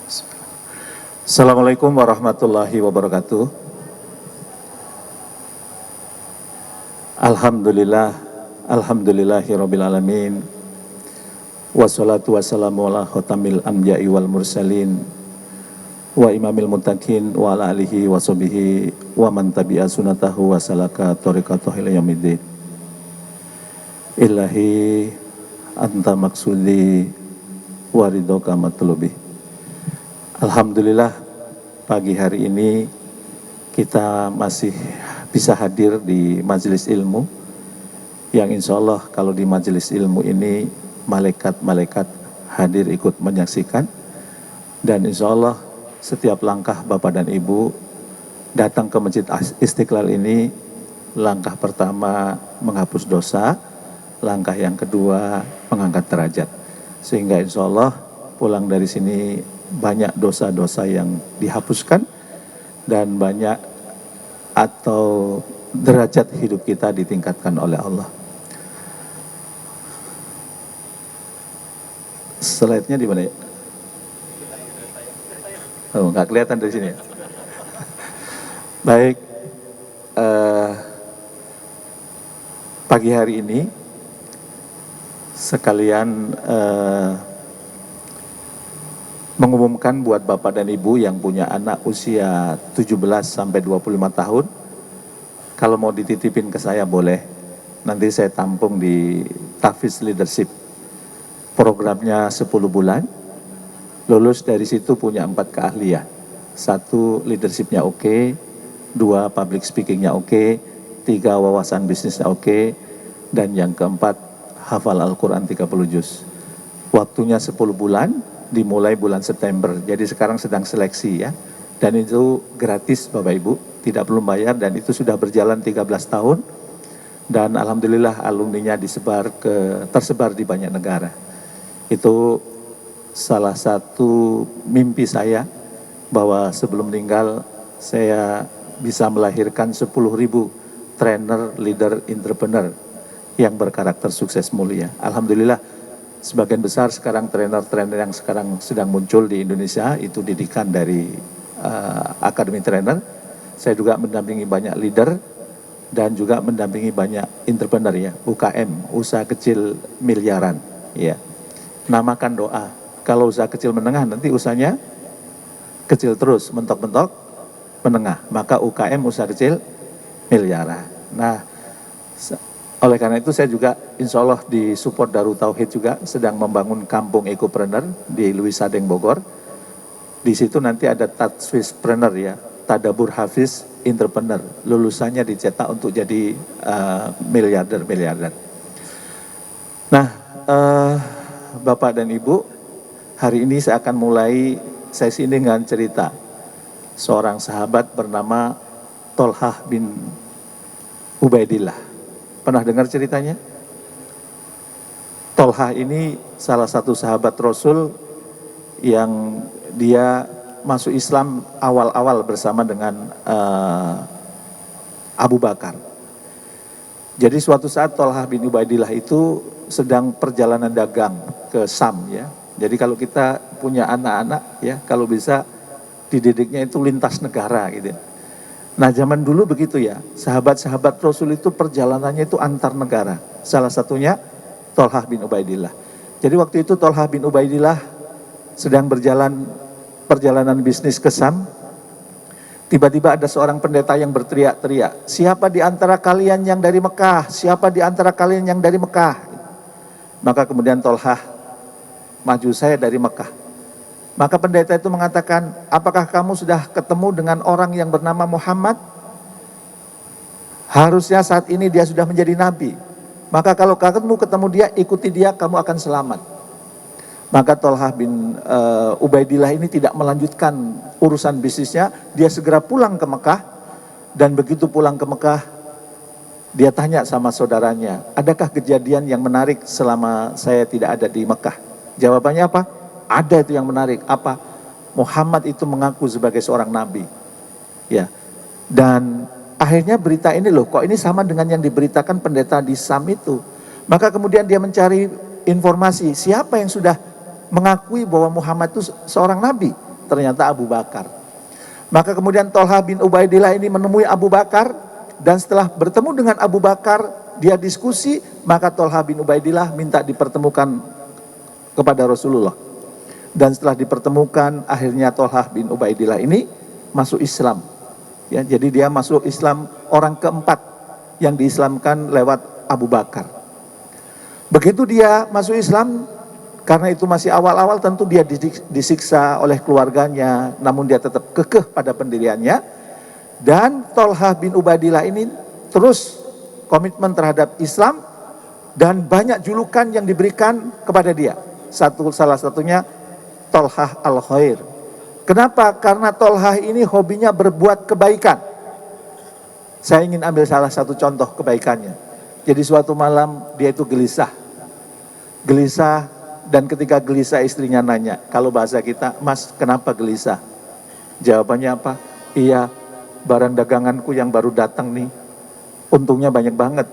Assalamualaikum warahmatullahi wabarakatuh. Alhamdulillahirabbil alamin. Wassalatu wassalamu ala khatamil anbiya'i wal mursalin wa imamil muttaqin wa ala alihi wa sahbihi wa man tabi'a sunnatahu wa salaka tariqatahu ila yaumiddin. Ilahi anta maksudi wa ridhoka matlubi. Alhamdulillah pagi hari ini kita masih bisa hadir di majelis ilmu yang insya Allah kalau di majelis ilmu ini malaikat-malaikat hadir ikut menyaksikan, dan insya Allah setiap langkah Bapak dan Ibu datang ke Masjid Istiqlal ini, langkah pertama menghapus dosa, langkah yang kedua mengangkat derajat, sehingga insya Allah pulang dari sini banyak dosa-dosa yang dihapuskan dan banyak atau derajat hidup kita ditingkatkan oleh Allah. Slide-nya di mana ya? Oh, nggak kelihatan dari sini ya? Baik, pagi hari ini sekalian mengumumkan buat Bapak dan Ibu yang punya anak usia 17 sampai 25 tahun, kalau mau dititipin ke saya boleh. Nanti saya tampung di Tahfiz Leadership. Programnya 10 bulan. Lulus dari situ punya 4 keahlian. 1, leadershipnya oke. 2, public speakingnya oke. 3, wawasan bisnisnya oke. Dan yang keempat, hafal Al-Quran 30 juz. Waktunya 10 bulan, dimulai bulan September. Jadi sekarang sedang seleksi ya. Dan itu gratis Bapak Ibu, tidak perlu bayar, dan itu sudah berjalan 13 tahun. Dan alhamdulillah alumninya tersebar di banyak negara. Itu salah satu mimpi saya, bahwa sebelum meninggal saya bisa melahirkan 10.000 trainer, leader, entrepreneur yang berkarakter sukses mulia. Alhamdulillah sebagian besar sekarang trainer-trainer yang sekarang sedang muncul di Indonesia itu didikan dari Akademi Trainer. Saya juga mendampingi banyak leader dan juga mendampingi banyak entrepreneur ya, UKM, usaha kecil miliaran ya. Namakan doa. Kalau usaha kecil menengah nanti usahanya kecil terus, mentok-mentok menengah. Maka UKM usaha kecil miliaran. Nah, oleh karena itu saya juga insya Allah di support Darut Tauhid juga sedang membangun kampung ekopreneur di Louis Sadeng Bogor. Di situ nanti ada Tadfizpreneur ya, Tadabur Hafiz Entrepreneur. Lulusannya dicetak untuk jadi miliarder. Nah, Bapak dan Ibu, hari ini saya akan mulai sesi ini dengan cerita seorang sahabat bernama Tolhah bin Ubaidillah. Pernah dengar ceritanya? Tolhah ini salah satu sahabat Rasul yang dia masuk Islam awal-awal bersama dengan Abu Bakar. Jadi suatu saat Tolhah bin Ubaidillah itu sedang perjalanan dagang ke Sam ya. Jadi kalau kita punya anak-anak ya, kalau bisa dididiknya itu lintas negara gitu. Nah zaman dulu begitu ya, sahabat-sahabat Rasul itu perjalanannya itu antar negara. Salah satunya Tolhah bin Ubaidillah. Jadi waktu itu Tolhah bin Ubaidillah sedang perjalanan bisnis ke Sam. Tiba-tiba ada seorang pendeta yang berteriak-teriak, siapa di antara kalian yang dari Mekah? Siapa di antara kalian yang dari Mekah? Maka kemudian Tolhah maju, saya dari Mekah. Maka pendeta itu mengatakan, apakah kamu sudah ketemu dengan orang yang bernama Muhammad? Harusnya saat ini dia sudah menjadi nabi. Maka kalau kamu ketemu dia, ikuti dia, kamu akan selamat. Maka Tolhah bin Ubaidillah ini tidak melanjutkan urusan bisnisnya, dia segera pulang ke Mekah. Dan begitu pulang ke Mekah, dia tanya sama saudaranya, adakah kejadian yang menarik selama saya tidak ada di Mekah? Jawabannya apa? Ada itu yang menarik. Apa? Muhammad itu mengaku sebagai seorang nabi. Ya. Dan akhirnya berita ini loh, kok ini sama dengan yang diberitakan pendeta di Sam itu. Maka kemudian dia mencari informasi, siapa yang sudah mengakui bahwa Muhammad itu seorang nabi. ternyata Abu Bakar. Maka kemudian Tolha bin Ubaidillah ini menemui Abu Bakar, dan setelah bertemu dengan Abu Bakar, dia diskusi, maka Tolha bin Ubaidillah minta dipertemukan kepada Rasulullah. Dan setelah dipertemukan, akhirnya Tolha bin Ubaidillah ini masuk Islam. Ya, jadi dia masuk Islam orang keempat yang diislamkan lewat Abu Bakar. Begitu dia masuk Islam, karena itu masih awal-awal, tentu dia disiksa oleh keluarganya, namun dia tetap kekeh pada pendiriannya. Dan Tolha bin Ubaidillah ini terus komitmen terhadap Islam, dan banyak julukan yang diberikan kepada dia. Salah satunya Tolha al-Khair. Kenapa? Karena Tolha ini hobinya berbuat kebaikan. Saya ingin ambil salah satu contoh kebaikannya. Jadi suatu malam dia itu gelisah, dan ketika gelisah istrinya nanya, kalau bahasa kita, "Mas, kenapa gelisah?" Jawabannya apa? "Iya, barang daganganku yang baru datang nih, untungnya banyak banget."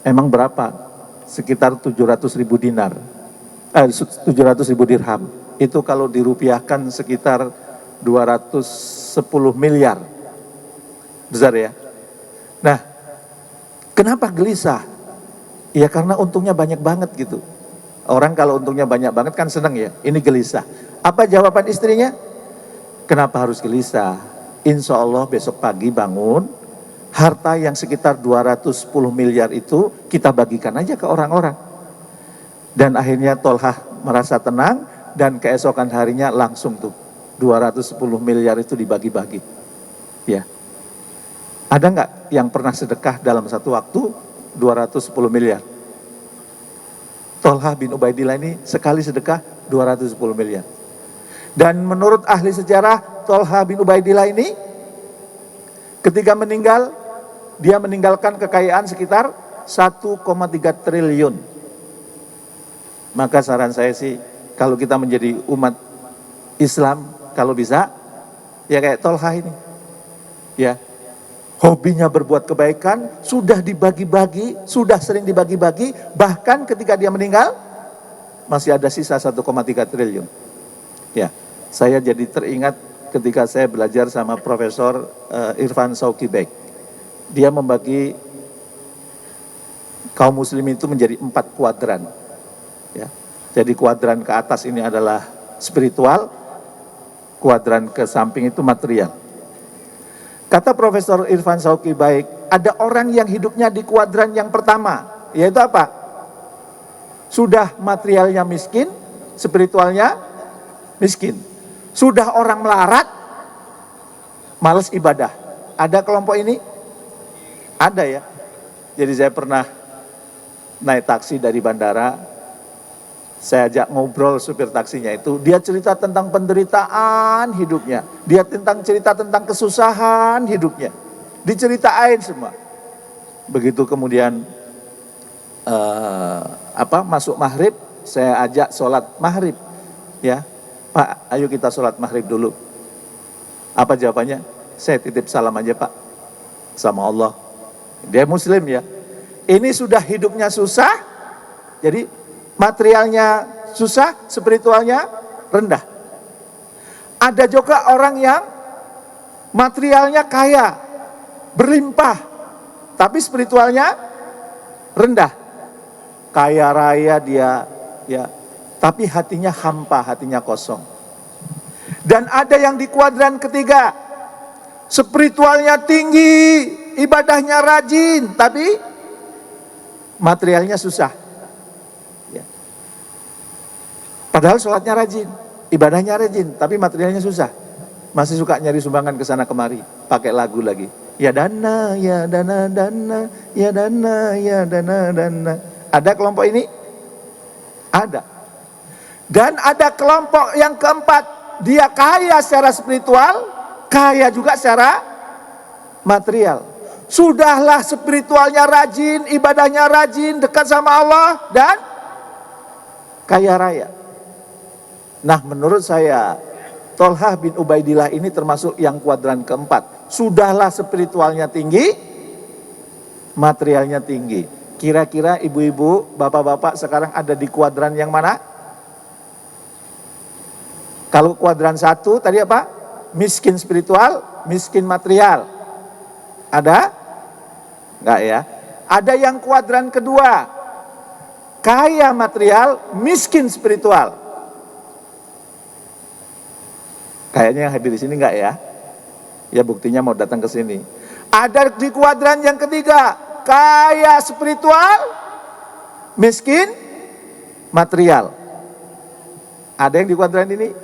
"Emang berapa?" "Sekitar 700.000 dinar. 700.000 dirham. Itu kalau dirupiahkan sekitar 210 miliar. Besar ya. Nah, kenapa gelisah? Ya karena untungnya banyak banget gitu. Orang kalau untungnya banyak banget kan seneng ya. Ini gelisah. Apa jawaban istrinya? "Kenapa harus gelisah? Insya Allah besok pagi bangun, harta yang sekitar 210 miliar itu kita bagikan aja ke orang-orang." Dan akhirnya Tolha merasa tenang, dan keesokan harinya langsung tuh 210 miliar itu dibagi-bagi. Ya. Ada nggak yang pernah sedekah dalam satu waktu 210 miliar? Tolha bin Ubaidillah ini sekali sedekah 210 miliar. Dan menurut ahli sejarah, Tolha bin Ubaidillah ini ketika meninggal, dia meninggalkan kekayaan sekitar 1,3 triliun. Maka saran saya sih, kalau kita menjadi umat Islam, kalau bisa, ya kayak Tolha ini. Ya, hobinya berbuat kebaikan, sudah dibagi-bagi, sudah sering dibagi-bagi, bahkan ketika dia meninggal, masih ada sisa 1,3 triliun. Ya, saya jadi teringat ketika saya belajar sama Profesor Irfan Shawqi Beg. Dia membagi kaum muslimin itu menjadi 4 kuadran. Ya, jadi kuadran ke atas ini adalah spiritual, kuadran ke samping itu material. Kata Profesor Irfan Shawqi Beg, ada orang yang hidupnya di kuadran yang pertama, yaitu apa? Sudah materialnya miskin, spiritualnya miskin. Sudah orang melarat, malas ibadah. Ada kelompok ini? Ada ya. Jadi saya pernah naik taksi dari bandara, saya ajak ngobrol supir taksinya itu, dia cerita tentang penderitaan hidupnya, dia cerita tentang kesusahan hidupnya, diceritain semua. Begitu kemudian masuk maghrib, saya ajak sholat maghrib, ya Pak, ayo kita sholat maghrib dulu. Apa jawabannya? Saya titip salam aja Pak, sama Allah. Dia muslim ya. Ini sudah hidupnya susah, jadi materialnya susah, spiritualnya rendah. Ada juga orang yang materialnya kaya, berlimpah, tapi spiritualnya rendah. Kaya raya dia, ya, tapi hatinya hampa, hatinya kosong. Dan ada yang di kuadran ketiga, spiritualnya tinggi, ibadahnya rajin, tapi materialnya susah. Padahal sholatnya rajin, ibadahnya rajin, tapi materialnya susah. Masih suka nyari sumbangan ke sana kemari, pakai lagu lagi. Ya dana, ya dana, dana, ya dana, ya dana, dana. Ada kelompok ini? Ada. Dan ada kelompok yang keempat, dia kaya secara spiritual, kaya juga secara material. Sudahlah spiritualnya rajin, ibadahnya rajin, dekat sama Allah, dan kaya raya. Nah, menurut saya Tolha bin Ubaidillah ini termasuk yang kuadran keempat. Sudahlah spiritualnya tinggi, materialnya tinggi. Kira-kira ibu-ibu, bapak-bapak sekarang ada di kuadran yang mana? Kalau kuadran 1 tadi apa? Miskin spiritual, miskin material. Ada? Enggak ya? Ada yang kuadran kedua, kaya material, miskin spiritual. Kayaknya yang hadir di sini enggak ya? Ya buktinya mau datang ke sini. Ada di kuadran yang ketiga, kaya spiritual, miskin material. Ada yang di kuadran ini?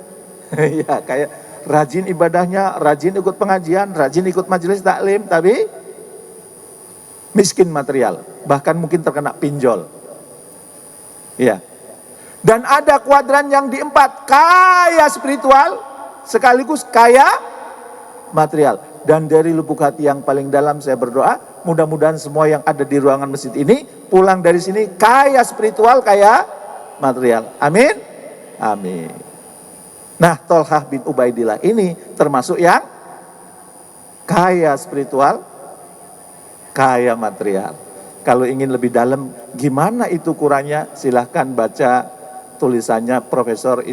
Ya, kayak rajin ibadahnya, rajin ikut pengajian, rajin ikut majelis taklim, tapi miskin material, bahkan mungkin terkena pinjol. Ya. Dan ada kuadran yang di 4, kaya spiritual sekaligus kaya material. Dan dari lubuk hati yang paling dalam saya berdoa, mudah-mudahan semua yang ada di ruangan masjid ini pulang dari sini kaya spiritual, kaya material. Amin. Amin. Nah, Tolhah bin Ubaidillah ini termasuk yang kaya spiritual, kaya material. Kalau ingin lebih dalam gimana itu ukurannya, silahkan baca tulisannya Profesor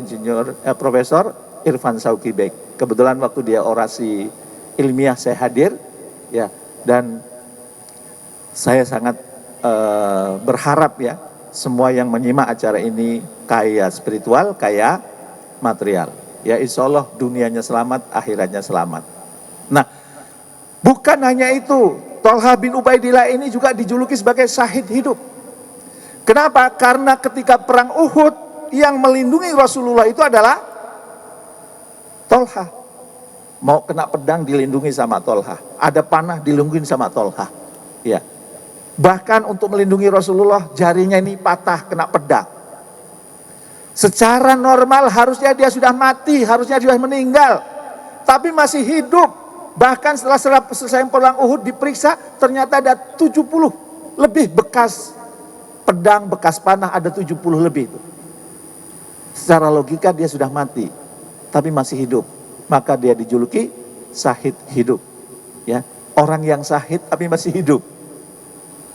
Irfan Shawqi Beg. Kebetulan waktu dia orasi ilmiah saya hadir, ya, dan saya sangat berharap ya semua yang menyimak acara ini kaya spiritual, kaya material. Ya insya Allah dunianya selamat, akhiratnya selamat. Nah, bukan hanya itu, Tolhah bin Ubaidillah ini juga dijuluki sebagai syahid hidup. Kenapa? Karena ketika perang Uhud yang melindungi Rasulullah itu adalah Tolhah. Mau kena pedang dilindungi sama Tolhah, ada panah dilindungi sama Tolhah. Ya. Bahkan untuk melindungi Rasulullah jarinya ini patah kena pedang. Secara normal harusnya dia sudah mati, harusnya dia sudah meninggal, tapi masih hidup. Bahkan setelah selesai perang Uhud diperiksa, ternyata ada 70 lebih bekas pedang, bekas panah, ada 70 lebih itu. Secara logika dia sudah mati, tapi masih hidup. Maka dia dijuluki syahid hidup. Ya, orang yang syahid tapi masih hidup.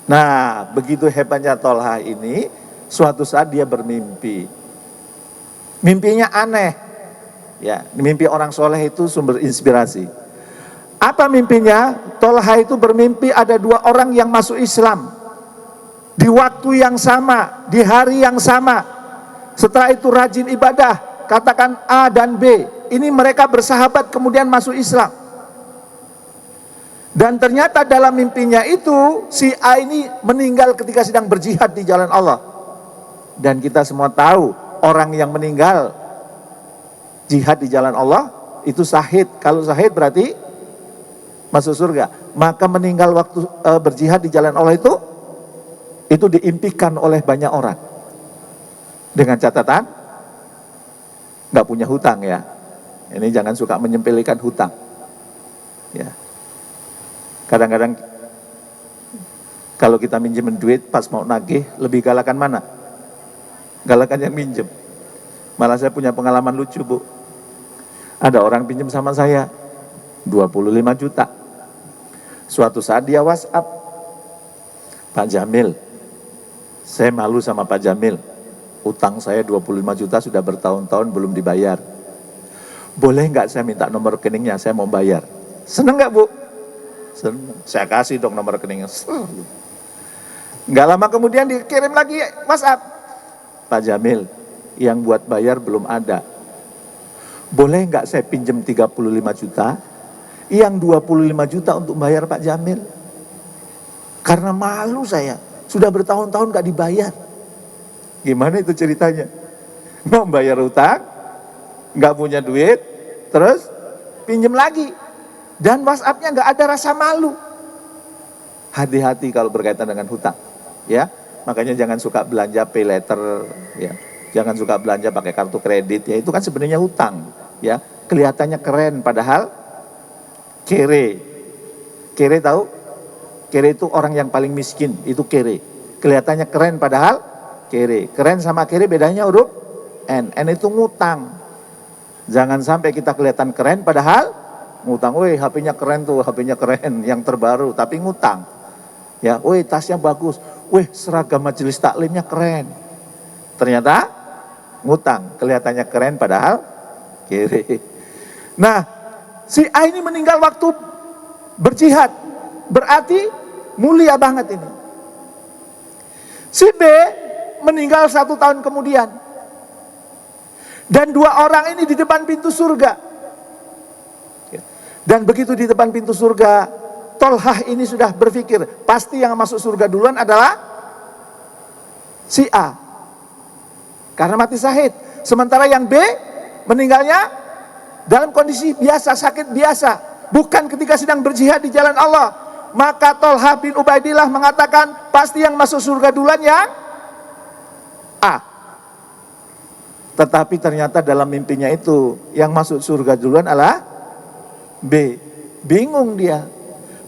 Nah, begitu hebatnya Tolhah ini, suatu saat dia bermimpi. Mimpinya aneh. Ya, mimpi orang soleh itu sumber inspirasi. Apa mimpinya? Tolhah itu bermimpi ada 2 orang yang masuk Islam di waktu yang sama, di hari yang sama. Setelah itu rajin ibadah, katakan A dan B. Ini mereka bersahabat kemudian masuk Islam. Dan ternyata dalam mimpinya itu si A ini meninggal ketika sedang berjihad di jalan Allah. Dan kita semua tahu orang yang meninggal jihad di jalan Allah itu syahid. Kalau syahid berarti masuk surga. Maka meninggal waktu berjihad di jalan Allah itu diimpikan oleh banyak orang. Dengan catatan nggak punya hutang ya. Ini jangan suka menyempelekan hutang. Ya. Kadang-kadang kalau kita minjemin duit pas mau nagih, lebih galakan mana? Galakan yang minjem. Malah saya punya pengalaman lucu, Bu. Ada orang pinjam sama saya 25 juta. Suatu saat dia WhatsApp, Pak Jamil, saya malu sama Pak Jamil. Utang saya 25 juta sudah bertahun-tahun belum dibayar. Boleh nggak saya minta nomor rekeningnya, saya mau bayar. Seneng nggak, Bu? Seneng. Saya kasih dong nomor rekeningnya. Nggak lama kemudian dikirim lagi WhatsApp. Pak Jamil, yang buat bayar belum ada. Boleh nggak saya pinjam 35 juta? Yang 25 juta untuk bayar Pak Jamil. Karena malu saya, sudah bertahun-tahun nggak dibayar. Gimana itu ceritanya? Mau bayar utang, nggak punya duit, terus pinjam lagi. Dan WhatsApp-nya nggak ada rasa malu. Hati-hati kalau berkaitan dengan hutang. Ya, makanya jangan suka belanja pay letter. Ya, jangan suka belanja pakai kartu kredit. Ya, itu kan sebenarnya hutang. Ya, kelihatannya keren, padahal kere. Kere tahu? Kere itu orang yang paling miskin, itu kere. Kelihatannya keren, padahal kere. Keren sama kere bedanya huruf N. N itu ngutang. Jangan sampai kita kelihatan keren padahal ngutang. Woi, HP-nya keren tuh, HP-nya keren, yang terbaru, tapi ngutang. Ya, woi, tasnya bagus. Wih, seragam majelis taklimnya keren. Ternyata ngutang, kelihatannya keren padahal kiri. Nah, si A ini meninggal waktu berjihad, berarti mulia banget ini. Si B meninggal 1 tahun kemudian, dan 2 orang ini di depan pintu surga. Dan begitu di depan pintu surga, Tolhah ini sudah berpikir, pasti yang masuk surga duluan adalah si A, karena mati syahid. Sementara yang B meninggalnya dalam kondisi biasa, sakit biasa, bukan ketika sedang berjihad di jalan Allah. Maka Tolhah bin Ubaidillah mengatakan, pasti yang masuk surga duluan yang A. Tetapi ternyata dalam mimpinya itu, yang masuk surga duluan adalah B. Bingung dia.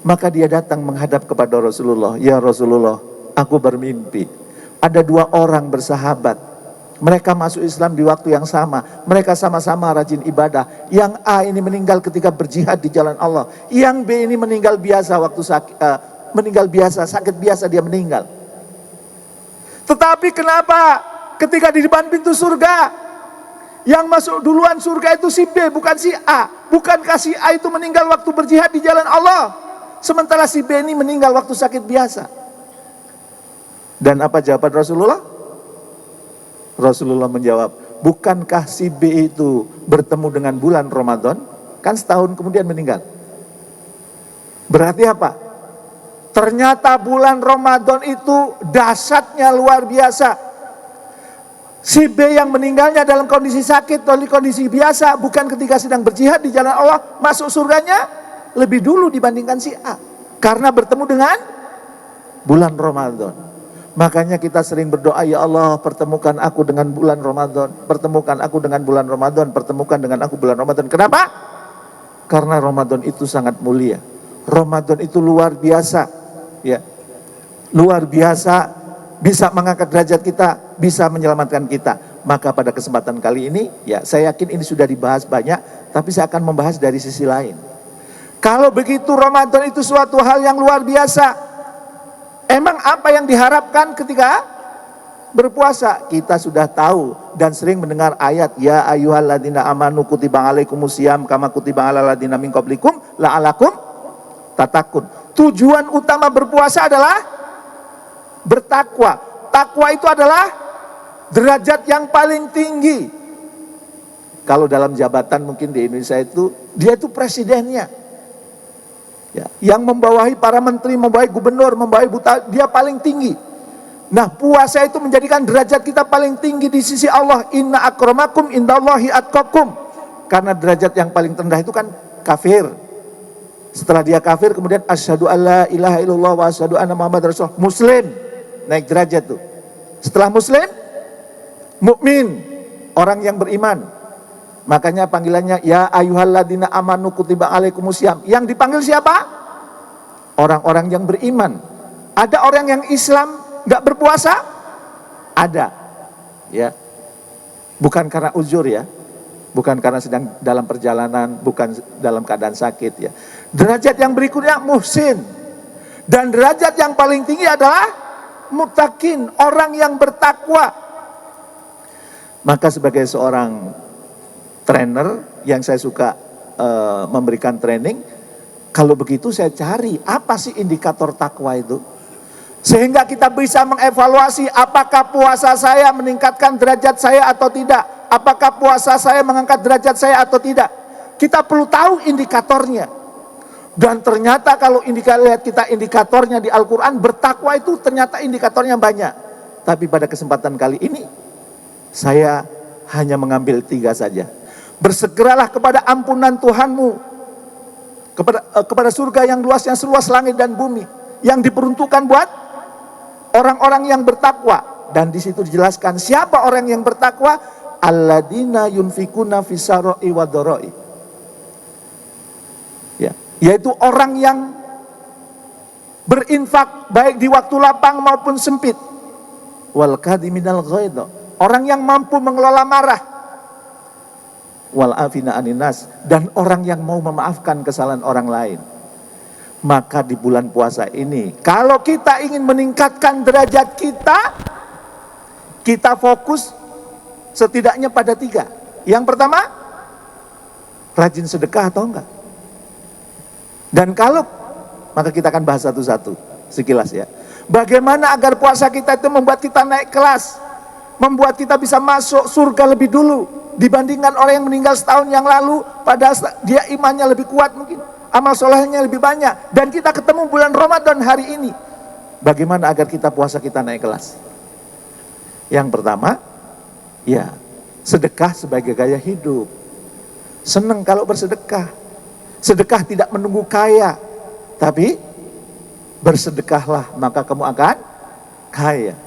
Maka dia datang menghadap kepada Rasulullah. Ya Rasulullah, aku bermimpi ada 2 orang bersahabat. Mereka masuk Islam di waktu yang sama. Mereka sama-sama rajin ibadah. Yang A ini meninggal ketika berjihad di jalan Allah. Yang B ini meninggal biasa waktu sakit biasa dia meninggal. Tetapi kenapa ketika di depan pintu surga, yang masuk duluan surga itu si B, bukan si A? Bukankah si A itu meninggal waktu berjihad di jalan Allah, sementara si B ini meninggal waktu sakit biasa? Dan apa jawaban Rasulullah? Rasulullah menjawab, bukankah si B itu bertemu dengan bulan Ramadan? Kan setahun kemudian meninggal. Berarti apa? Ternyata bulan Ramadan itu dahsyatnya luar biasa. Si B yang meninggalnya dalam kondisi sakit, dalam kondisi biasa, bukan ketika sedang berjihad di jalan Allah, masuk surganya lebih dulu dibandingkan si A, karena bertemu dengan bulan Ramadan. Makanya kita sering berdoa, ya Allah, pertemukan aku dengan bulan Ramadan, pertemukan aku dengan bulan Ramadan, pertemukan dengan aku bulan Ramadan. Kenapa? Karena Ramadan itu sangat mulia. Ramadan itu luar biasa, ya, luar biasa, bisa mengangkat derajat kita, bisa menyelamatkan kita. Maka pada kesempatan kali ini, ya, saya yakin ini sudah dibahas banyak, tapi saya akan membahas dari sisi lain. Kalau begitu Ramadan itu suatu hal yang luar biasa, emang apa yang diharapkan ketika berpuasa? Kita sudah tahu dan sering mendengar ayat, ya ayyuhalladzina amanu kutiba alaikumusiyam kama kutiba alal ladzina min qablikum la'alakum tattaqun. Tujuan utama berpuasa adalah bertakwa. Takwa itu adalah derajat yang paling tinggi. Kalau dalam jabatan mungkin di Indonesia itu, dia itu presidennya, ya, yang membawahi para menteri, membawahi gubernur, membawahi dia paling tinggi. Nah, puasa itu menjadikan derajat kita paling tinggi di sisi Allah. Inna akramakum indallahi atqakum. Karena derajat yang paling rendah itu kan kafir. Setelah dia kafir, kemudian asyhadu alla ilaha illallah wa asyhadu anna muhammadar rasulullah. Muslim, naik derajat tuh. Setelah muslim, mukmin, orang yang beriman. Makanya panggilannya ya ayyuhalladzina amanu kutiba alaikumusiyam. Yang dipanggil siapa? Orang-orang yang beriman. Ada orang yang Islam nggak berpuasa? Ada, ya. Bukan karena uzur, ya. Bukan karena sedang dalam perjalanan, bukan dalam keadaan sakit, ya. Derajat yang berikutnya muhsin. Dan derajat yang paling tinggi adalah muttaqin, orang yang bertakwa. Maka sebagai seorang trainer yang saya suka memberikan training, kalau begitu saya cari apa sih indikator takwa itu, sehingga kita bisa mengevaluasi apakah puasa saya meningkatkan derajat saya atau tidak, apakah puasa saya mengangkat derajat saya atau tidak. Kita perlu tahu indikatornya. Dan ternyata kalau lihat kita indikatornya di Al-Quran, bertakwa itu ternyata indikatornya banyak. Tapi pada kesempatan kali ini saya hanya mengambil 3 saja. Bersegeralah kepada ampunan Tuhanmu, kepada surga yang luasnya seluas langit dan bumi, yang diperuntukkan buat orang-orang yang bertakwa. Dan di situ dijelaskan siapa orang yang bertakwa, alladzina yunfikuna fisaroi wadoroi, ya, yaitu orang yang berinfak baik di waktu lapang maupun sempit, wal kadhiminal ghaidha, orang yang mampu mengelola marah, wal afina aninas, dan orang yang mau memaafkan kesalahan orang lain. Maka di bulan puasa ini, kalau kita ingin meningkatkan derajat kita fokus setidaknya pada 3. Yang pertama, Rajin sedekah atau enggak? Dan kalau, maka kita akan bahas satu-satu, sekilas ya. Bagaimana agar puasa kita itu membuat kita naik kelas, membuat kita bisa masuk surga lebih dulu dibandingkan orang yang meninggal setahun yang lalu, padahal dia imannya lebih kuat mungkin, amal solehnya lebih banyak, dan kita ketemu bulan Ramadan hari ini. Bagaimana agar kita puasa kita naik kelas? Yang pertama, ya, sedekah sebagai gaya hidup. Senang kalau bersedekah. Sedekah tidak menunggu kaya, tapi bersedekahlah maka kamu akan kaya.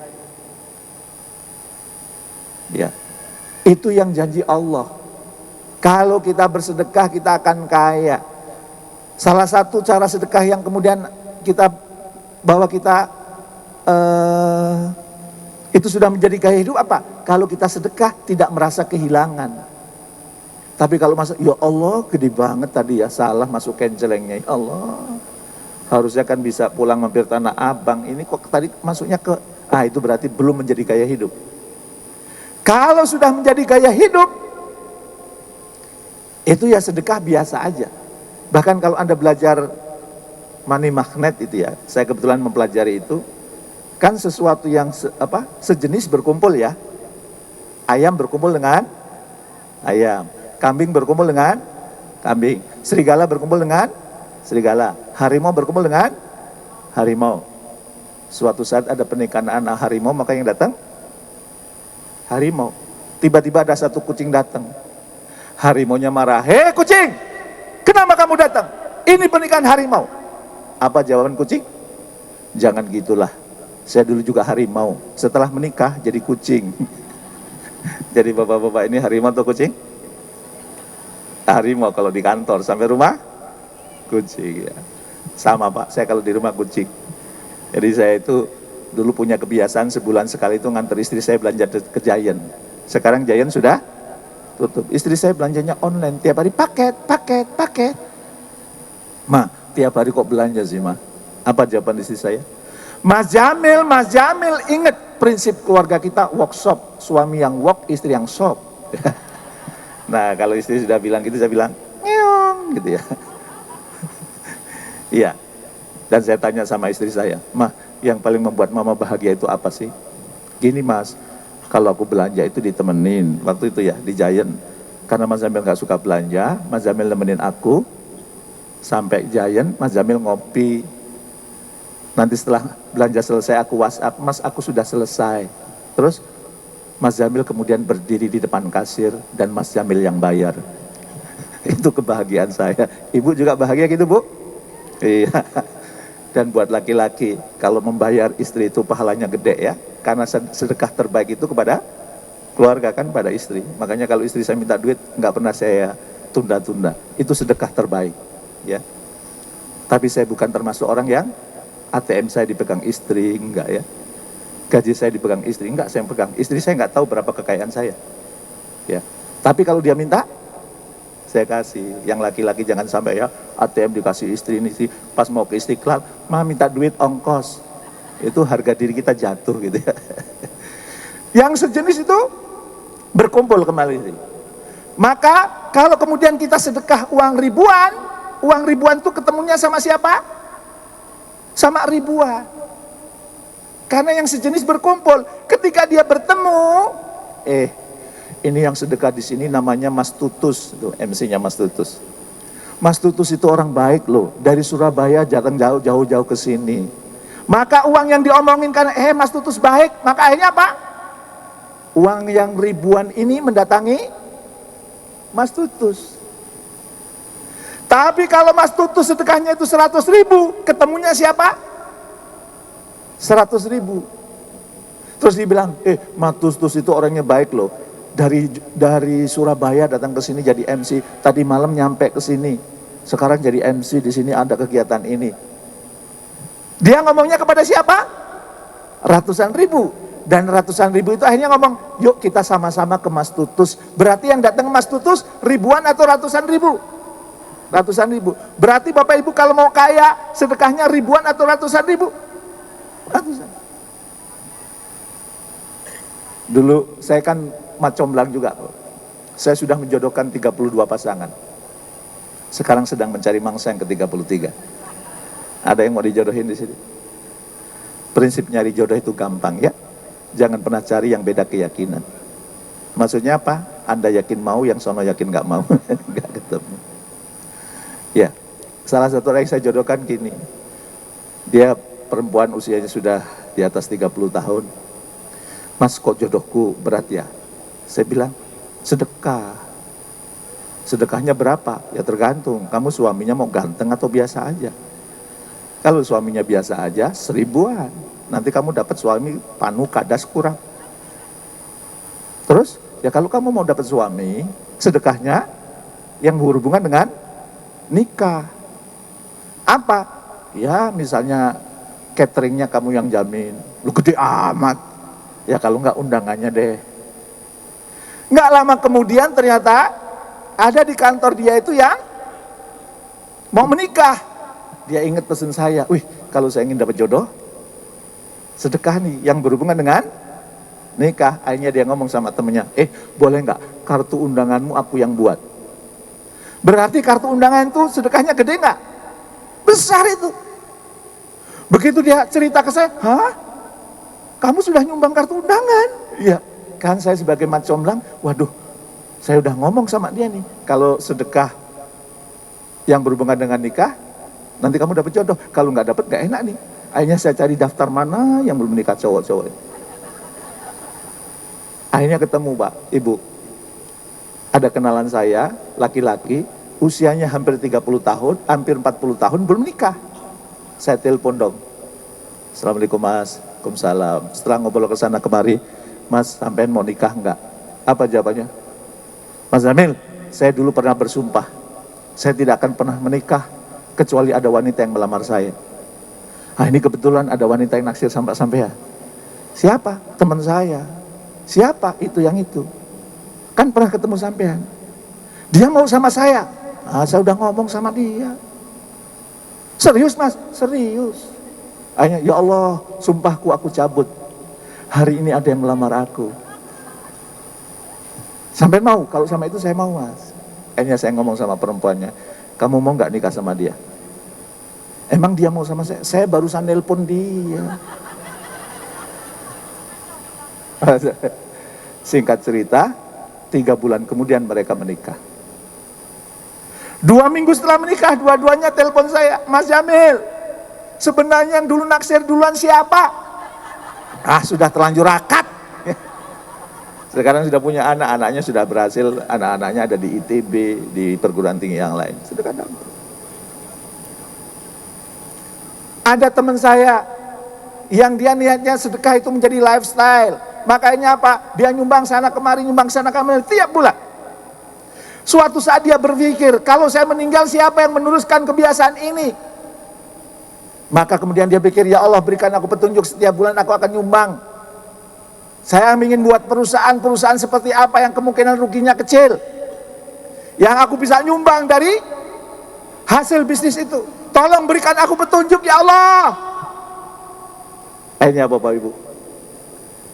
Ya, itu yang janji Allah. Kalau kita bersedekah kita akan kaya. Salah satu cara sedekah yang kemudian kita bahwa kita itu sudah menjadi gaya hidup apa? Kalau kita sedekah tidak merasa kehilangan. Tapi kalau masuk, ya Allah gede banget tadi ya, salah masuk kencelengnya, ya Allah. Harusnya kan bisa pulang mampir Tanah Abang, ini kok tadi masuknya ke, itu berarti belum menjadi gaya hidup. Kalau sudah menjadi gaya hidup, itu ya sedekah biasa aja. Bahkan kalau Anda belajar money magnet itu ya, saya kebetulan mempelajari itu, kan sesuatu yang sejenis berkumpul ya. Ayam berkumpul dengan ayam, kambing berkumpul dengan kambing, serigala berkumpul dengan serigala, harimau berkumpul dengan harimau. Suatu saat ada pernikahan anak harimau, maka yang datang harimau. Tiba-tiba ada satu kucing datang. Harimaunya marah, "Hei kucing, kenapa kamu datang? Ini pernikahan harimau." Apa jawaban kucing? "Jangan gitulah, saya dulu juga harimau, setelah menikah jadi kucing." Jadi bapak-bapak ini harimau atau kucing? Harimau kalau di kantor, sampai rumah kucing ya. Sama Pak, saya kalau di rumah kucing. Jadi saya itu dulu punya kebiasaan sebulan sekali itu nganter istri saya belanja ke Giant. Sekarang Giant sudah tutup. Istri saya belanjanya online, tiap hari paket. "Ma, tiap hari kok belanja sih, Ma?" Apa jawaban istri saya? Mas Jamil, ingat prinsip keluarga kita workshop, suami yang work, istri yang shop. Nah, kalau istri sudah bilang gitu, saya bilang, "Ngeong," gitu ya. Iya. Dan saya tanya sama istri saya, "Ma, yang paling membuat mama bahagia itu apa sih?" "Gini Mas, kalau aku belanja itu ditemenin." Waktu itu ya, di Giant. Karena Mas Jamil gak suka belanja, Mas Jamil nemenin aku. Sampai Giant, Mas Jamil ngopi. Nanti setelah belanja selesai aku WhatsApp, "Mas, aku sudah selesai." Terus Mas Jamil kemudian berdiri di depan kasir dan Mas Jamil yang bayar. Itu kebahagiaan saya. Ibu juga bahagia gitu, Bu? Iya. Dan buat laki-laki, kalau membayar istri itu pahalanya gede ya. Karena sedekah terbaik itu kepada keluarga kan, pada istri. Makanya kalau istri saya minta duit, nggak pernah saya tunda-tunda. Itu sedekah terbaik. Ya. Tapi saya bukan termasuk orang yang ATM saya dipegang istri, enggak ya. Gaji saya dipegang istri, enggak, saya yang pegang. Istri saya enggak tahu berapa kekayaan saya. Ya. Tapi kalau dia minta, saya kasih. Yang laki-laki jangan sampai ya, ATM dikasih istri ini sih, pas mau ke Istiqlal, "Ma, minta duit ongkos." Itu harga diri kita jatuh gitu ya. Yang sejenis itu berkumpul kembali. Maka kalau kemudian kita sedekah uang ribuan itu ketemunya sama siapa? Sama ribuan. Karena yang sejenis berkumpul, ketika dia bertemu, ini yang sedekah di sini namanya Mas Tutus, itu MC-nya Mas Tutus. Mas Tutus itu orang baik loh, dari Surabaya datang jauh-jauh ke sini. Maka uang yang diomongin karena Mas Tutus baik, maka akhirnya apa? Uang yang ribuan ini mendatangi Mas Tutus. Tapi kalau Mas Tutus sedekahnya itu 100.000, ketemunya siapa? 100.000. Terus dibilang, Mas Tutus itu orangnya baik loh. Dari Surabaya datang ke sini jadi MC. Tadi malam nyampe ke sini. Sekarang jadi MC di sini ada kegiatan ini. Dia ngomongnya kepada siapa? Ratusan ribu. Dan ratusan ribu itu akhirnya ngomong, "Yuk kita sama-sama ke Mas Tutus." Berarti yang datang ke Mas Tutus ribuan atau ratusan ribu? Ratusan ribu. Berarti Bapak Ibu kalau mau kaya, sedekahnya ribuan atau ratusan ribu? Ratusan. Dulu saya kan macomblang juga. Saya sudah menjodohkan 32 pasangan. Sekarang sedang mencari mangsa yang ke-33. Ada yang mau dijodohin di sini? Prinsip nyari jodoh itu gampang ya. Jangan pernah cari yang beda keyakinan. Maksudnya apa? Anda yakin mau, yang sono yakin nggak mau. Nggak ketemu. Ya, salah satu orang yang saya jodohkan gini. Dia perempuan usianya sudah di atas 30 tahun. Mas, kok jodohku berat ya? Saya bilang, sedekah. Sedekahnya berapa? Ya tergantung, kamu suaminya mau ganteng atau biasa aja. Kalau suaminya biasa aja, 1000-an. Nanti kamu dapat suami panu kadas kurang. Terus, ya kalau kamu mau dapat suami, sedekahnya yang berhubungan dengan nikah. Apa? Ya misalnya cateringnya kamu yang jamin. Lu gede amat. Ya kalau nggak undangannya deh. Nggak lama kemudian ternyata ada di kantor dia itu yang mau menikah. Dia ingat pesan saya, wih kalau saya ingin dapat jodoh, sedekah nih yang berhubungan dengan nikah. Akhirnya dia ngomong sama temennya, boleh nggak kartu undanganmu aku yang buat. Berarti kartu undangan itu sedekahnya gede nggak? Besar itu. Begitu dia cerita ke saya, hah? Kamu sudah nyumbang kartu undangan? Iya, kan saya sebagai mat comblang, waduh, saya udah ngomong sama dia nih, kalau sedekah yang berhubungan dengan nikah, nanti kamu dapat jodoh. Kalau nggak dapat nggak enak nih. Akhirnya saya cari daftar mana yang belum nikah cowok-cowok. Akhirnya ketemu Pak, Ibu. Ada kenalan saya, laki-laki, usianya hampir 30 tahun, hampir 40 tahun, belum nikah. Saya telepon dong. Assalamualaikum Mas, Waalaikumsalam. Setelah ngobrol ke sana kemari, Mas sampean mau nikah enggak? Apa jawabannya? Mas Jamil, saya dulu pernah bersumpah, saya tidak akan pernah menikah kecuali ada wanita yang melamar saya. Ah ini kebetulan ada wanita yang naksir sampai-sampai ya. Siapa? Teman saya. Siapa? Itu yang itu. Kan pernah ketemu sampean. Dia mau sama saya. Ah, saya udah ngomong sama dia. Serius Mas? Serius. Akhirnya, ya Allah, sumpahku aku cabut. Hari ini ada yang melamar aku. Sampai mau, kalau sama itu saya mau Mas. Akhirnya saya ngomong sama perempuannya, kamu mau nggak nikah sama dia? Emang dia mau sama saya? Saya barusan nelpon dia. Singkat cerita, 3 bulan kemudian mereka menikah. 2 minggu setelah menikah, dua-duanya telepon saya, Mas Jamil, sebenarnya yang dulu naksir duluan siapa? Ah sudah terlanjur akad. Sekarang sudah punya anak, anaknya sudah berhasil, anak-anaknya ada di ITB, di perguruan tinggi yang lain. Sudah kadang. Ada teman saya yang dia niatnya sedekah itu menjadi lifestyle. Makanya apa? Dia nyumbang sana kemari, nyumbang sana kemari tiap bulan. Suatu saat dia berpikir, kalau saya meninggal siapa yang meneruskan kebiasaan ini? Maka kemudian dia pikir, ya Allah berikan aku petunjuk, setiap bulan aku akan nyumbang. Saya ingin buat perusahaan-perusahaan seperti apa yang kemungkinan ruginya kecil, yang aku bisa nyumbang dari hasil bisnis itu. Tolong berikan aku petunjuk ya Allah. Akhirnya Bapak Ibu,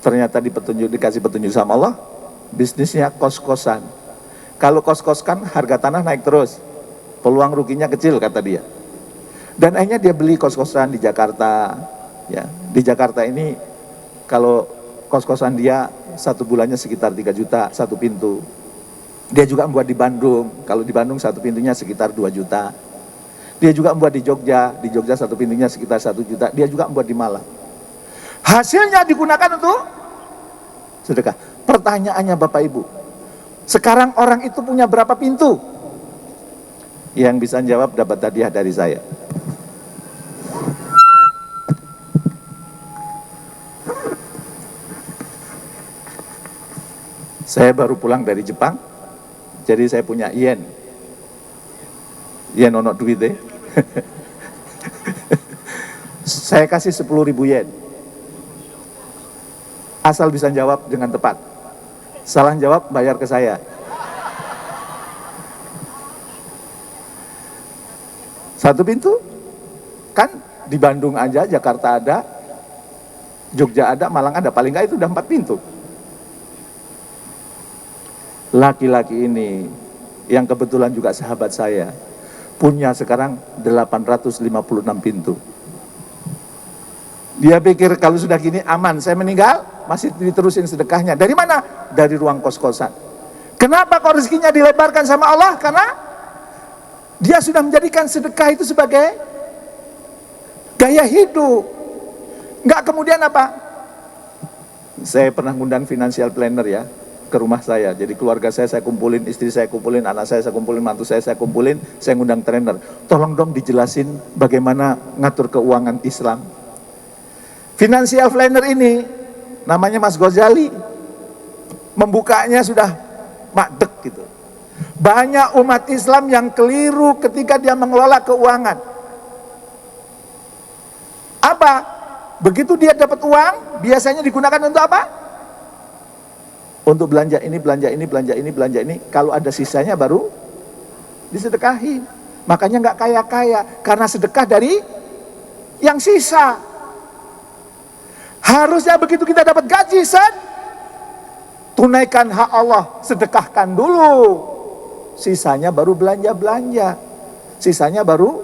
ternyata dikasih petunjuk sama Allah, bisnisnya kos-kosan. Kalau kos-koskan harga tanah naik terus, peluang ruginya kecil kata dia. Dan akhirnya dia beli kos-kosan di Jakarta. Ya, di Jakarta ini kalau kos-kosan dia 1 bulannya sekitar 3 juta 1 pintu. Dia juga membuat di Bandung. Kalau di Bandung 1 pintunya sekitar 2 juta. Dia juga membuat di Jogja 1 pintunya sekitar 1 juta. Dia juga membuat di Malang. Hasilnya digunakan untuk sedekah. Pertanyaannya Bapak Ibu, sekarang orang itu punya berapa pintu? Yang bisa jawab dapat hadiah dari saya. Saya baru pulang dari Jepang, jadi saya punya yen. Yen ono duit deh. Saya kasih 10.000 yen. Asal bisa jawab dengan tepat. Salah jawab bayar ke saya. Satu pintu, kan di Bandung aja, Jakarta ada, Jogja ada, Malang ada, paling nggak itu udah 4 pintu. Laki-laki ini yang kebetulan juga sahabat saya, punya sekarang 856 pintu. Dia pikir kalau sudah gini aman, saya meninggal masih diterusin sedekahnya. Dari mana? Dari ruang kos-kosan. Kenapa kok rezekinya dilebarkan sama Allah? Karena dia sudah menjadikan sedekah itu sebagai gaya hidup. Enggak kemudian apa? Saya pernah ngundang financial planner ya ke rumah saya. Jadi keluarga saya kumpulin, istri saya kumpulin, anak saya kumpulin, mantu saya kumpulin, saya ngundang trainer. Tolong dong dijelasin bagaimana ngatur keuangan Islam. Financial planner ini namanya Mas Ghazali. Membukanya sudah makdek gitu. Banyak umat Islam yang keliru ketika dia mengelola keuangan. Apa? Begitu dia dapat uang, biasanya digunakan untuk apa? Untuk belanja ini, belanja ini, belanja ini, belanja ini. Kalau ada sisanya baru disedekahin. Makanya nggak kaya-kaya, karena sedekah dari yang sisa. Harusnya begitu kita dapat gaji, tunaikan hak Allah, sedekahkan dulu. Sisanya baru belanja-belanja. Sisanya baru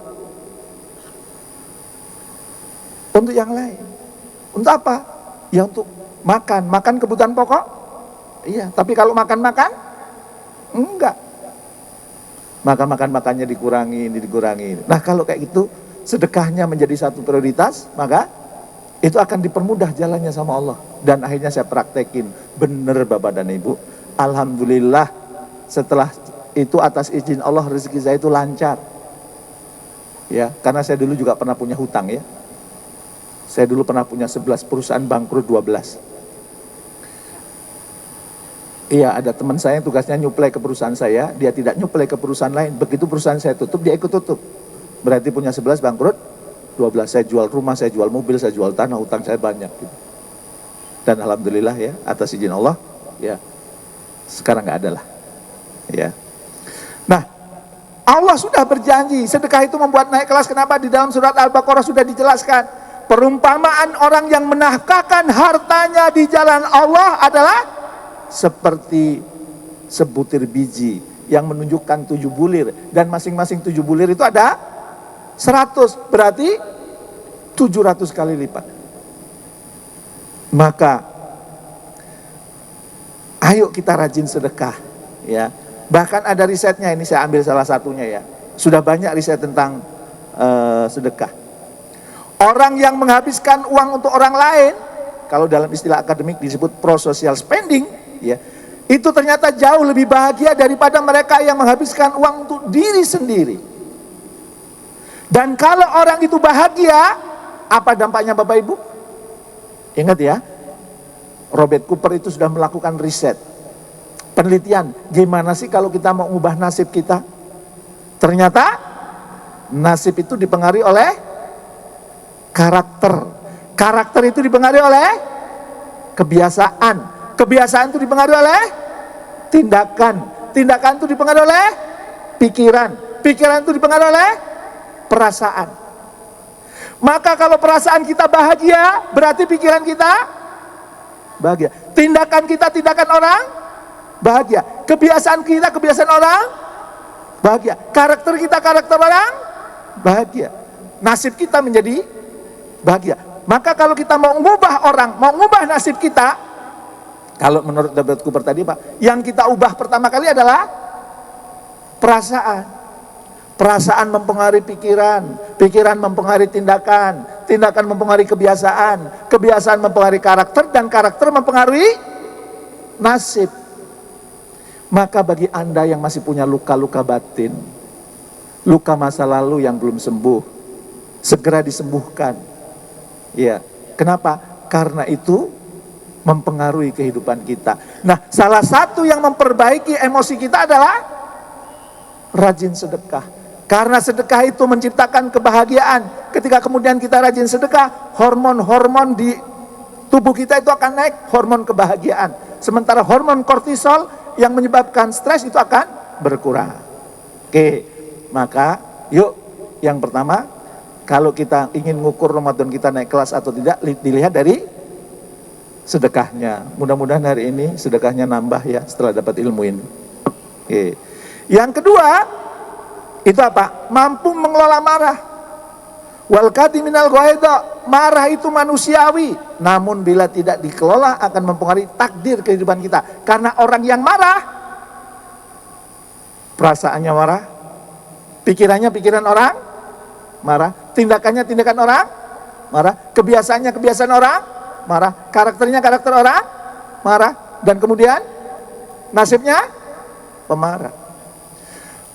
untuk yang lain. Untuk apa? Ya untuk makan. Makan kebutuhan pokok? Iya, tapi kalau makan-makan? Enggak. Makan-makannya dikurangi. Nah kalau kayak gitu, sedekahnya menjadi satu prioritas, maka itu akan dipermudah jalannya sama Allah. Dan akhirnya saya praktekin, bener Bapak dan Ibu. Alhamdulillah setelah itu atas izin Allah rezeki saya itu lancar. Ya, karena saya dulu juga pernah punya hutang ya. Saya dulu pernah punya 11 perusahaan, bangkrut 12. Iya, ada teman saya yang tugasnya nyuplai ke perusahaan saya, dia tidak nyuplai ke perusahaan lain. Begitu perusahaan saya tutup, dia ikut tutup. Berarti punya 11 bangkrut 12. Saya jual rumah, saya jual mobil, saya jual tanah, hutang saya banyak gitu. Dan alhamdulillah ya, atas izin Allah ya, sekarang nggak ada lah ya. Nah, Allah sudah berjanji sedekah itu membuat naik kelas. Kenapa? Di dalam surat Al-Baqarah sudah dijelaskan, perumpamaan orang yang menafkahkan hartanya di jalan Allah adalah seperti sebutir biji yang menunjukkan 7 bulir, dan masing-masing 7 bulir itu ada 100, berarti 700 kali lipat. Maka ayo kita rajin sedekah ya. Bahkan ada risetnya, ini saya ambil salah satunya ya. Sudah banyak riset tentang sedekah. Orang yang menghabiskan uang untuk orang lain, kalau dalam istilah akademik disebut pro-social spending ya, itu ternyata jauh lebih bahagia daripada mereka yang menghabiskan uang untuk diri sendiri. Dan kalau orang itu bahagia, apa dampaknya Bapak Ibu? Ingat ya, Robert Cooper itu sudah melakukan riset, penelitian, gimana sih kalau kita mau ubah nasib kita? Ternyata nasib itu dipengaruhi oleh karakter. Karakter itu dipengaruhi oleh kebiasaan. Kebiasaan itu dipengaruhi oleh tindakan. Tindakan itu dipengaruhi oleh pikiran. Pikiran itu dipengaruhi oleh perasaan. Maka kalau perasaan kita bahagia, berarti pikiran kita bahagia. Tindakan kita tindakan orang bahagia. Kebiasaan kita kebiasaan orang bahagia. Karakter kita karakter orang bahagia. Nasib kita menjadi bahagia. Maka kalau kita mau mengubah orang, mau mengubah nasib kita, kalau menurut Robert Cooper tadi Pak, yang kita ubah pertama kali adalah perasaan. Perasaan mempengaruhi pikiran, pikiran mempengaruhi tindakan, tindakan mempengaruhi kebiasaan, kebiasaan mempengaruhi karakter, dan karakter mempengaruhi nasib. Maka bagi Anda yang masih punya luka-luka batin, luka masa lalu yang belum sembuh, segera disembuhkan. Ya, kenapa? Karena itu mempengaruhi kehidupan kita. Nah, salah satu yang memperbaiki emosi kita adalah rajin sedekah. Karena sedekah itu menciptakan kebahagiaan. Ketika kemudian kita rajin sedekah, hormon-hormon di tubuh kita itu akan naik, hormon kebahagiaan. Sementara hormon kortisol yang menyebabkan stres itu akan berkurang. Oke, maka yuk yang pertama, kalau kita ingin ngukur Ramadan kita naik kelas atau tidak, dilihat dari sedekahnya. Mudah-mudahan hari ini sedekahnya nambah ya setelah dapat ilmu ini. Oke. Yang kedua, Itu apa? Mampu mengelola marah. Wal kadhiminal ghaidha, marah itu manusiawi, namun bila tidak dikelola akan mempengaruhi takdir kehidupan kita. Karena orang yang marah, perasaannya marah, pikirannya pikiran orang marah, tindakannya tindakan orang marah, kebiasaannya kebiasaan orang marah, karakternya karakter orang marah, dan kemudian nasibnya pemarah.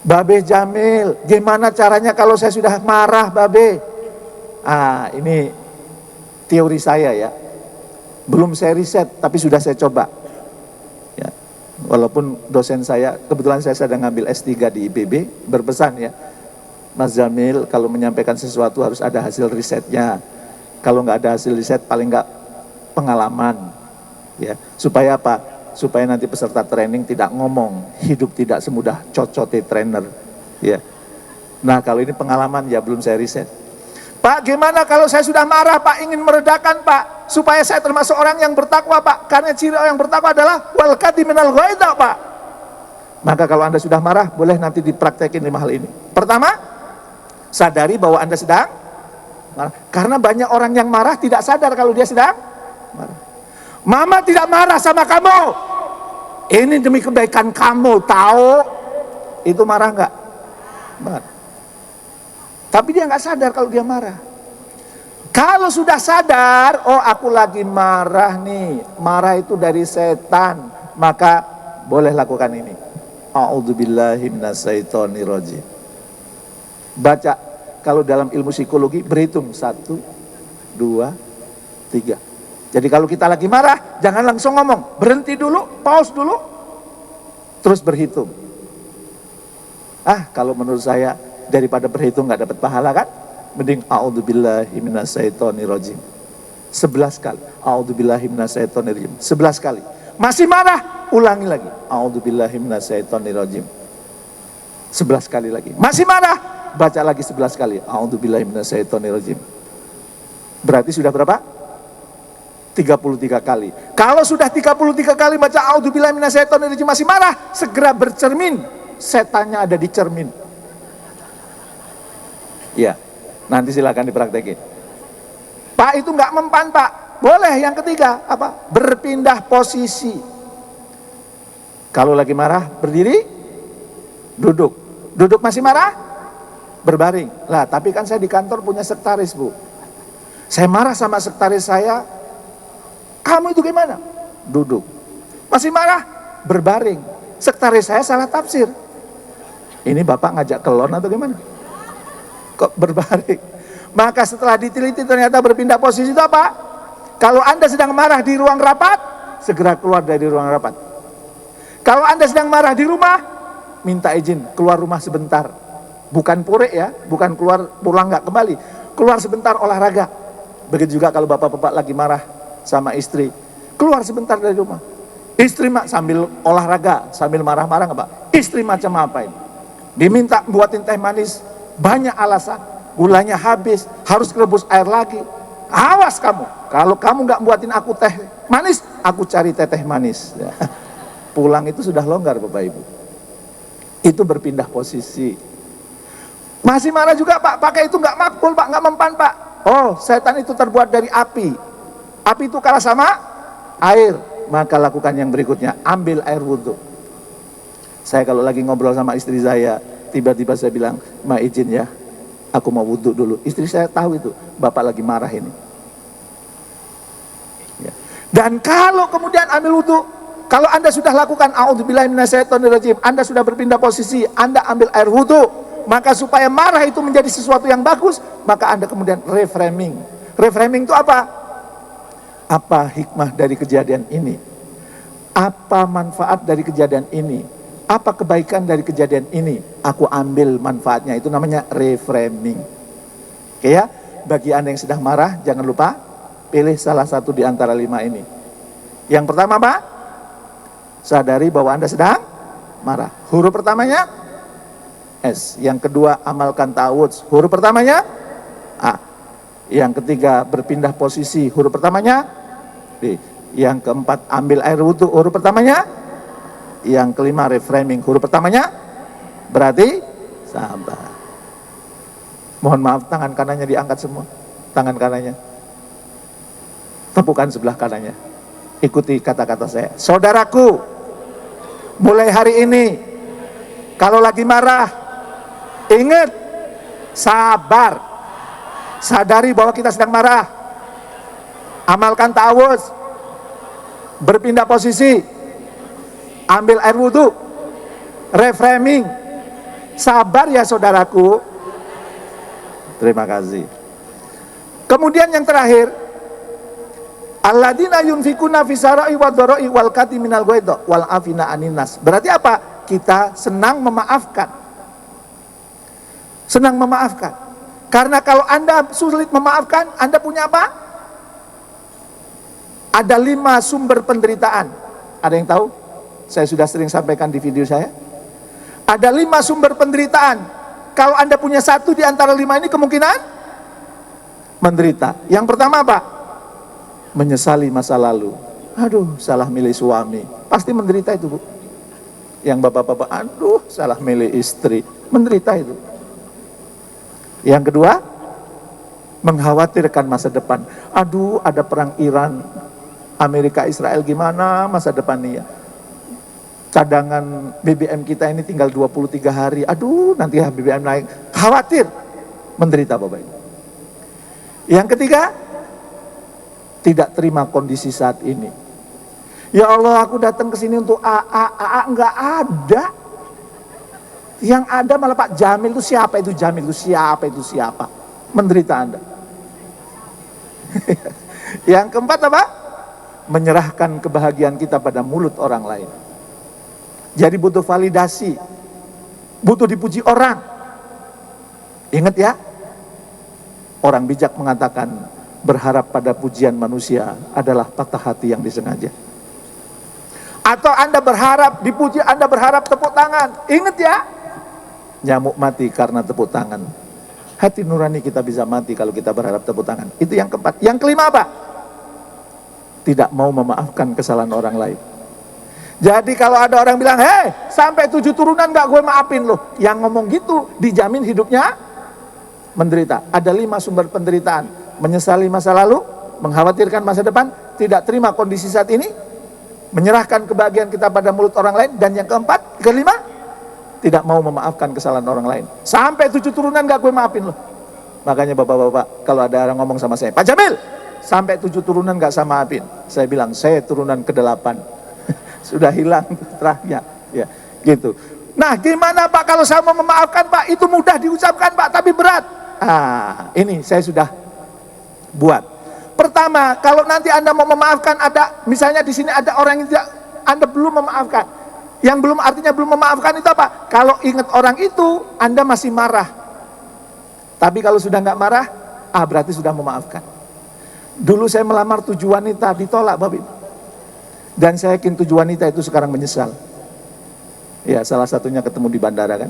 Babe Jamil, gimana caranya kalau saya sudah marah, Babe? Ini teori saya ya, belum saya riset tapi sudah saya coba ya. Walaupun dosen saya, kebetulan saya sedang ngambil S3 di IPB, berpesan ya, Mas Jamil kalau menyampaikan sesuatu harus ada hasil risetnya. Kalau nggak ada hasil riset paling nggak pengalaman ya. Supaya apa? Supaya nanti peserta training tidak ngomong, hidup tidak semudah cocote trainer ya. Nah kalau ini pengalaman ya, belum saya riset. Pak, gimana kalau saya sudah marah, Pak, ingin meredakan, Pak, supaya saya termasuk orang yang bertakwa, Pak, karena ciri orang yang bertakwa adalah wal kadhiminal ghaidha, Pak. Maka kalau Anda sudah marah, boleh nanti dipraktekin 5 hal ini. Pertama, sadari bahwa Anda sedang marah. Karena banyak orang yang marah tidak sadar kalau dia sedang marah. Mama tidak marah sama kamu, ini demi kebaikan kamu, tahu? Itu marah enggak? Marah. Tapi dia nggak sadar kalau dia marah. Kalau sudah sadar, oh aku lagi marah nih, marah itu dari setan, maka boleh lakukan ini. A'udzubillahi minasyaitonirrajim. Baca, kalau dalam ilmu psikologi berhitung 1, 2, 3. Jadi kalau kita lagi marah, jangan langsung ngomong, berhenti dulu, pause dulu, terus berhitung. Kalau menurut saya, daripada berhitung nggak dapat pahala kan, mending a'udzubillahi minasyaitonirrajim 11 kali, a'udzubillahi minasyaitonirrajim 11 kali. Masih marah, ulangi lagi, a'udzubillahi minasyaitonirrajim 11 kali lagi. Masih marah, baca lagi 11 kali, a'udzubillahi minasyaitonirrajim. Berarti sudah berapa? 33 kali. Kalau sudah 33 kali baca a'udzubillahi minasyaitonirrajim masih marah, segera bercermin, setannya ada di cermin. Ya, nanti silakan dipraktekin. Pak, itu nggak mempan, Pak. Boleh. Yang ketiga apa? Berpindah posisi. Kalau lagi marah berdiri, duduk. Duduk masih marah, berbaring. Lah, tapi kan saya di kantor punya sekretaris, Bu. Saya marah sama sekretaris saya. Kamu itu gimana? Duduk. Masih marah, berbaring. Sekretaris saya salah tafsir. Ini Bapak ngajak kelon atau gimana? Kok berbaring? Maka setelah diteliti ternyata berpindah posisi itu apa? Kalau Anda sedang marah di ruang rapat, segera keluar dari ruang rapat. Kalau Anda sedang marah di rumah, minta izin keluar rumah sebentar. Bukan pure ya, bukan keluar pulang nggak kembali. Keluar sebentar olahraga. Begitu juga kalau bapak-bapak lagi marah sama istri, keluar sebentar dari rumah. Istri sambil olahraga, sambil marah-marah nggak Pak? Istri macam apa ini? Diminta buatin teh manis, banyak alasan, gulanya habis, harus rebus air lagi. Awas kamu, kalau kamu nggak buatin aku teh manis, aku cari teh manis. Pulang itu sudah longgar Bapak Ibu. Itu berpindah posisi. Masih marah juga Pak, pakai itu nggak makbul Pak, nggak mempan Pak. Oh, setan itu terbuat dari api. Api itu kalah sama air. Maka lakukan yang berikutnya, ambil air wudhu. Saya kalau lagi ngobrol sama istri saya, tiba-tiba saya bilang, Ma izin ya, aku mau wudhu dulu. Istri saya tahu itu, Bapak lagi marah ini. Ya. Dan kalau kemudian ambil wudhu, kalau Anda sudah lakukan, a'udzubillahi minasyaitonirrajim, Anda sudah berpindah posisi, Anda ambil air wudhu, maka supaya marah itu menjadi sesuatu yang bagus, maka Anda kemudian reframing. Reframing itu apa? Apa hikmah dari kejadian ini? Apa manfaat dari kejadian ini? Apa kebaikan dari kejadian ini? Aku ambil manfaatnya, itu namanya reframing. Oke ya, bagi Anda yang sedang marah, jangan lupa pilih salah satu di antara 5 ini. Yang pertama apa? Sadari bahwa Anda sedang marah. Huruf pertamanya S. Yang kedua, amalkan ta'awudz. Huruf pertamanya A. Yang ketiga, berpindah posisi. Huruf pertamanya B. Yang keempat, ambil air wudhu. Huruf pertamanya. Yang kelima, reframing. Huruf pertamanya berarti sabar. Mohon maaf, tangan kanannya diangkat semua. Tangan kanannya. Tepukan sebelah kanannya. Ikuti kata-kata saya. Saudaraku, mulai hari ini, kalau lagi marah, ingat, sabar. Sadari bahwa kita sedang marah. Amalkan ta'awudz. Berpindah posisi. Ambil air wudhu. Reframing. Sabar ya saudaraku. Terima kasih. Kemudian yang terakhir, alladzina yunfikuna fisara'i wadhara'i wal kati minal ghaidha wal afina anin nas. Berarti apa? Kita senang memaafkan. Senang memaafkan. Karena kalau Anda sulit memaafkan, Anda punya apa? Ada 5 sumber penderitaan. Ada yang tahu? Saya sudah sering sampaikan di video saya. Ada 5 sumber penderitaan. Kalau Anda punya 1 di antara 5 ini, kemungkinan menderita. Yang pertama apa? Menyesali masa lalu. Aduh, salah milih suami. Pasti menderita itu, Bu. Yang bapak-bapak, aduh, salah milih istri. Menderita itu. Yang kedua, mengkhawatirkan masa depan. Aduh, ada perang Iran, Amerika, Israel, gimana masa depannya? Cadangan BBM kita ini tinggal 23 hari. Aduh, nanti BBM naik. Khawatir. Menderita Bapak Ibu. Yang ketiga, tidak terima kondisi saat ini. Ya Allah, aku datang ke sini untuk AA enggak ada. Yang ada malah Pak Jamil itu siapa itu Jamil itu siapa itu siapa. Menderita Anda. Yang keempat apa? Menyerahkan kebahagiaan kita pada mulut orang lain. Jadi butuh validasi, butuh dipuji orang. Ingat ya, orang bijak mengatakan berharap pada pujian manusia adalah patah hati yang disengaja. Atau Anda berharap dipuji, Anda berharap tepuk tangan. Ingat ya, nyamuk mati karena tepuk tangan. Hati nurani kita bisa mati kalau kita berharap tepuk tangan. Itu yang keempat. Yang kelima apa? Tidak mau memaafkan kesalahan orang lain. Jadi kalau ada orang bilang, hei, sampai 7 turunan gak gue maafin loh. Yang ngomong gitu dijamin hidupnya menderita. Ada 5 sumber penderitaan. Menyesali masa lalu, mengkhawatirkan masa depan, tidak terima kondisi saat ini, menyerahkan kebahagiaan kita pada mulut orang lain, dan yang keempat, kelima, tidak mau memaafkan kesalahan orang lain. Sampai 7 turunan gak gue maafin loh. Makanya bapak-bapak, kalau ada orang ngomong sama saya, Pak Jamil, sampai 7 turunan gak saya maafin. Saya bilang, saya turunan ke-8. Sudah hilang terahnya, ya, gitu. Nah, gimana Pak kalau saya mau memaafkan Pak? Itu mudah diucapkan Pak, tapi berat. Ini saya sudah buat. Pertama, kalau nanti Anda mau memaafkan, ada misalnya di sini ada orang yang tidak Anda belum memaafkan. Yang belum artinya belum memaafkan itu apa? Kalau ingat orang itu, Anda masih marah. Tapi kalau sudah nggak marah, berarti sudah memaafkan. Dulu saya melamar 7 wanita, ditolak Bapak Ibu. Dan saya yakin 7 wanita itu sekarang menyesal. Ya, salah satunya ketemu di bandara kan.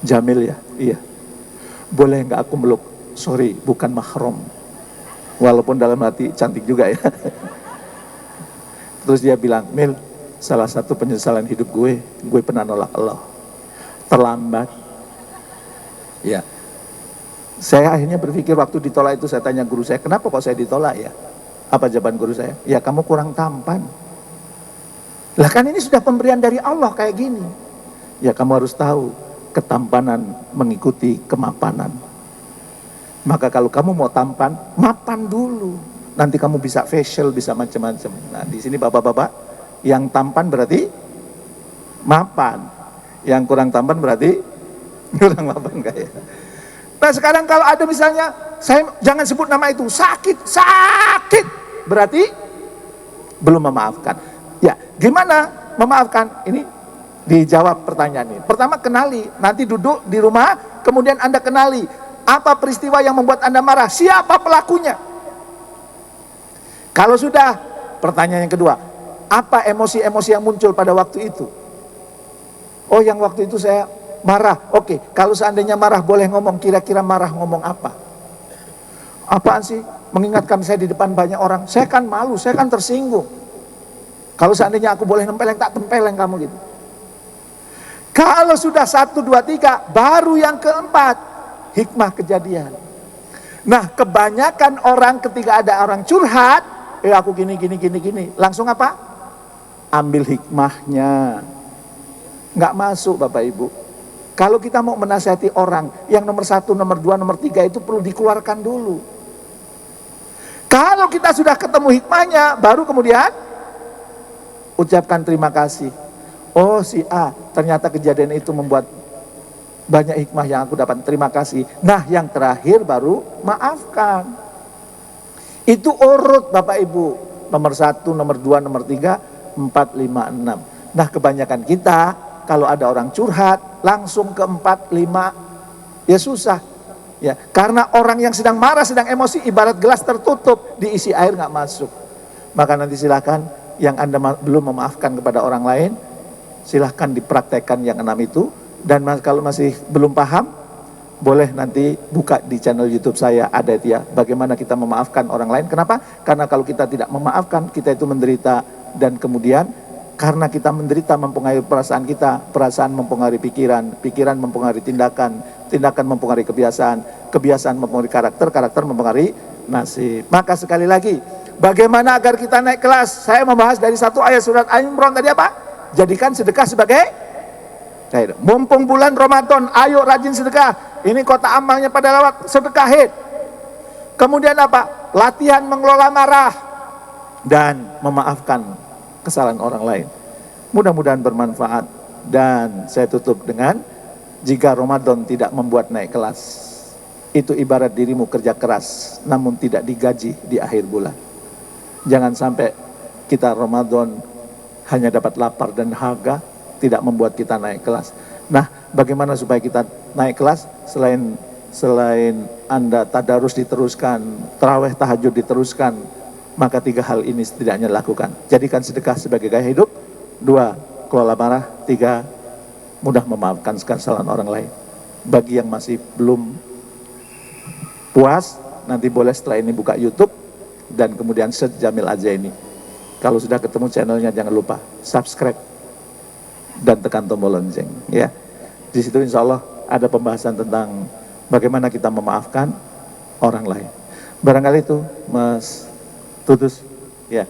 Jamil ya, iya. Boleh nggak aku meluk? Sorry, bukan mahram. Walaupun dalam hati cantik juga ya. Terus dia bilang, Mil, salah satu penyesalan hidup gue pernah nolak Allah. Terlambat. Ya. Saya akhirnya berpikir waktu ditolak itu, saya tanya guru saya, kenapa kok saya ditolak ya? Apa jawaban guru saya? Ya kamu kurang tampan. Lah kan ini sudah pemberian dari Allah kayak gini. Ya kamu harus tahu, ketampanan mengikuti kemapanan. Maka kalau kamu mau tampan, mapan dulu. Nanti kamu bisa facial, bisa macam-macam. Nah di sini bapak-bapak, yang tampan berarti mapan. Yang kurang tampan berarti kurang mapan kayak. Nah sekarang kalau ada misalnya, saya jangan sebut nama itu, sakit, berarti belum memaafkan. Ya, gimana memaafkan? Ini dijawab pertanyaan ini. Pertama kenali, nanti duduk di rumah, kemudian Anda kenali apa peristiwa yang membuat Anda marah, siapa pelakunya. Kalau sudah, pertanyaan yang kedua, apa emosi-emosi yang muncul pada waktu itu? Oh yang waktu itu saya marah. Oke, kalau seandainya marah boleh ngomong, kira-kira marah ngomong apa? Apaan sih? Mengingatkan saya di depan banyak orang. Saya kan malu, saya kan tersinggung. Kalau seandainya aku boleh nempeleng, tak tempeleng kamu gitu. Kalau sudah 1, 2, 3, baru yang keempat, hikmah kejadian. Nah, kebanyakan orang ketika ada orang curhat, aku gini, langsung apa? Ambil hikmahnya. Nggak masuk Bapak Ibu. Kalau kita mau menasihati orang, yang nomor 1, nomor 2, nomor 3 itu perlu dikeluarkan dulu. Kalau kita sudah ketemu hikmahnya, baru kemudian ucapkan terima kasih. Oh si A, ternyata kejadian itu membuat banyak hikmah yang aku dapat, terima kasih. Nah yang terakhir baru maafkan. Itu urut Bapak Ibu. Nomor 1, nomor 2, nomor 3, 4, 5, 6. Nah kebanyakan kita kalau ada orang curhat langsung ke 4, 5, ya susah. Ya, karena orang yang sedang marah, sedang emosi, ibarat gelas tertutup, diisi air nggak masuk. Maka nanti silakan yang Anda belum memaafkan kepada orang lain, silahkan dipraktekkan yang 6 itu. Dan kalau masih belum paham, boleh nanti buka di channel YouTube saya, ada itu ya, bagaimana kita memaafkan orang lain. Kenapa? Karena kalau kita tidak memaafkan, kita itu menderita. Dan kemudian karena kita menderita mempengaruhi perasaan kita, perasaan mempengaruhi pikiran, pikiran mempengaruhi tindakan, tindakan mempengaruhi kebiasaan, kebiasaan mempengaruhi karakter, karakter mempengaruhi nasib. Maka sekali lagi, bagaimana agar kita naik kelas? Saya membahas dari 1 ayat surat Al-Imran tadi apa? Jadikan sedekah sebagai mumpung bulan Ramadan, ayo rajin sedekah. Ini kota amalnya pada lewat sedekahin. Kemudian apa? Latihan mengelola marah dan memaafkan kesalahan orang lain. Mudah-mudahan bermanfaat. Dan saya tutup dengan, jika Ramadan tidak membuat naik kelas, itu ibarat dirimu kerja keras namun tidak digaji di akhir bulan. Jangan sampai kita Ramadan hanya dapat lapar dan dahaga, tidak membuat kita naik kelas. Nah, bagaimana supaya kita naik kelas? Selain Anda tadarus diteruskan, tarawih tahajud diteruskan, maka 3 hal ini setidaknya lakukan. Jadikan sedekah sebagai gaya hidup. 2, kelola marah. 3, mudah memaafkan kesalahan orang lain. Bagi yang masih belum puas, nanti boleh setelah ini buka YouTube dan kemudian search Jamil Adzaini. Kalau sudah ketemu channelnya, jangan lupa subscribe dan tekan tombol lonceng. Ya, di situ insya Allah ada pembahasan tentang bagaimana kita memaafkan orang lain. Barangkali itu Mas Tutus. Ya.